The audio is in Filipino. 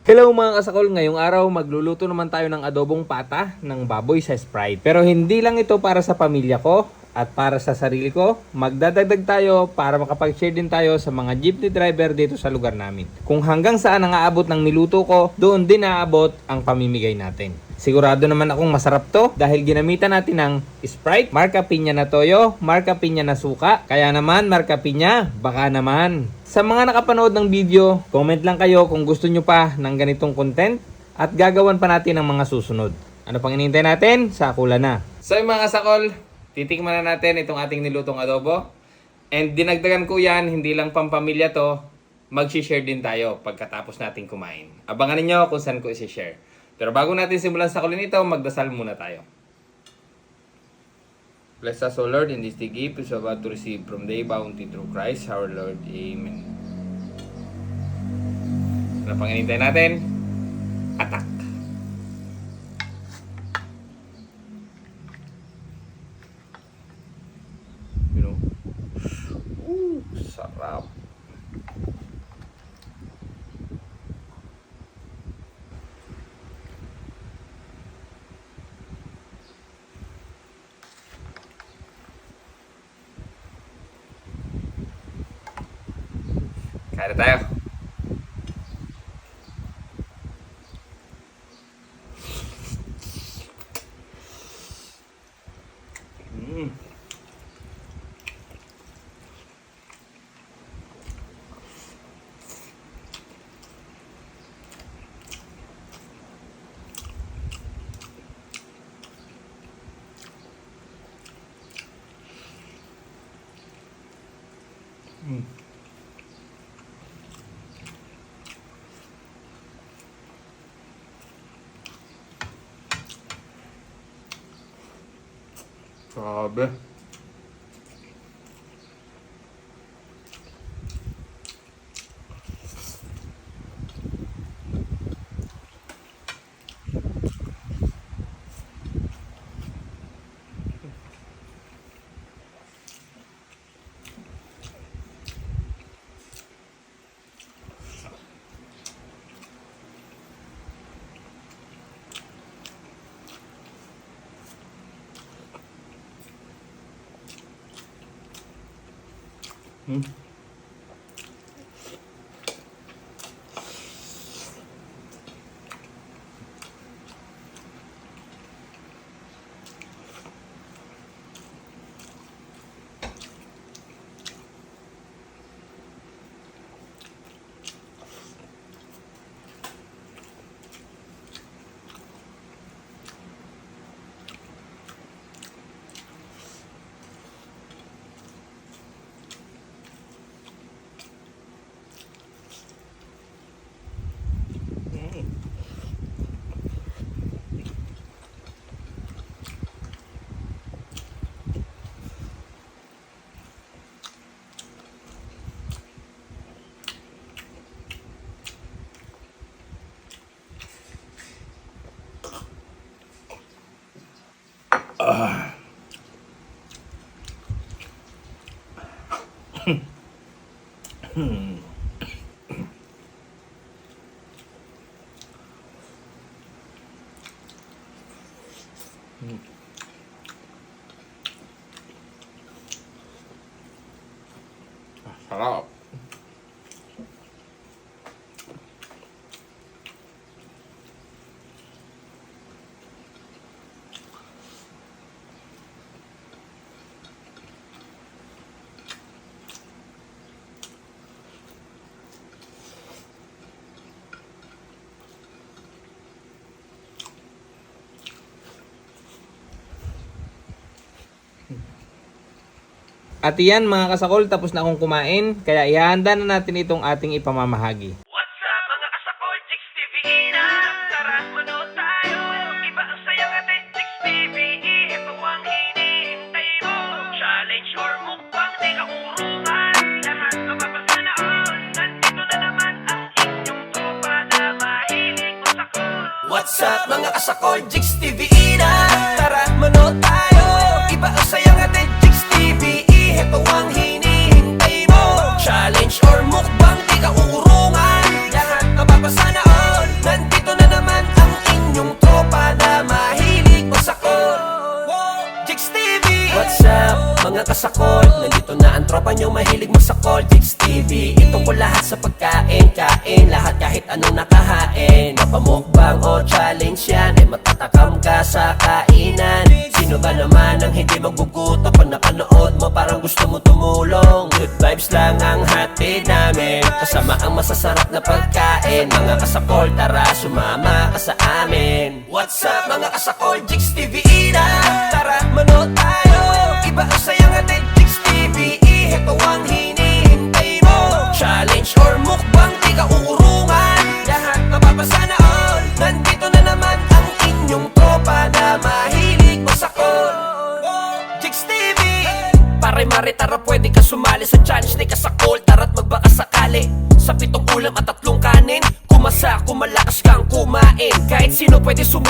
Hello mga kasakol, ngayong araw magluluto naman tayo ng adobong pata ng baboy sa Sprite. Pero hindi lang ito para sa pamilya ko at para sa sarili ko. Magdadagdag tayo para makapag-share din tayo sa mga jeepney driver dito sa lugar namin. Kung hanggang saan ang aabot ng niluto ko, doon din aabot ang pamimigay natin. Sigurado naman akong masarap to dahil ginamitan natin ng Sprite, Marca Piña na toyo, Marca Piña na suka. Kaya naman Marca Piña, baka naman. Sa mga nakapanood ng video, comment lang kayo kung gusto nyo pa ng ganitong content at gagawan pa natin ng mga susunod. Ano pang inintay natin? Sakula na. So yung mga kasakol, titikman na natin itong ating nilutong adobo. And dinagdagan ko yan, hindi lang pampamilya to, mag-share din tayo pagkatapos natin kumain. Abangan niyo kung saan ko isi-share. Pero bago natin simulan sa kulin ito, magdasal muna tayo. Bless us, O Lord, in this day gift is about to receive from thy bounty through Christ our Lord. Amen. Ano pang inintay natin? Atak! You know? Sarap! Kaya na tayo. Grabe. Sarap. At iyan mga kasakol, tapos na akong kumain, kaya ihahanda na natin itong ating ipamamahagi. What's up mga kasakol, Jigs TV na tara manood tayo. Iba ang sayang atin, Jigs TV. Ito ang hinihintay mo. Challenge or mukbang, di ka urungan. Lahat mapapasanaon. Nandito na naman ang inyong tropa na mahilig masakol. What's up mga kasakol, Jigs TV na tara manood tayo. Iba ang sayang atin, Jigs TV. Ito ang hinihintay mo. Challenge or mukbang, di ka urungan. Lahat mapapasanaon. kasakol, nandito na ang tropa nyo mahilig masakol. Jigs TV, ito ko lahat sa pagkain. Kain, lahat kahit anong nakahain. Mapamukbang o challenge yan, ay matatakam ka sa kainan. Sino ba naman ang hindi magugutom pag napanood mo parang gusto mo tumulong? Good vibes lang ang hatid namin, kasama ang masasarap na pagkain. Mga kasakol, tara sumama ka sa amin. What's up mga kasakol, Jigs TV na. Tara manood tayo, iba ang sayang atin. Jigs TV, ito ang hinihintay mo. Challenge or mukbang, di ka uurungan. Lahat mapapasana all. Nandito na naman ang inyong tropa na mahilig masakol. Jigs TV, pare-mare tara pwede ka sumali sa challenge ni kasakol. Tara't magbaka sakali sa 7 ulam at 3 kanin. Kumasa, kumalakas kang kumain. Kahit sino pwede sumubok.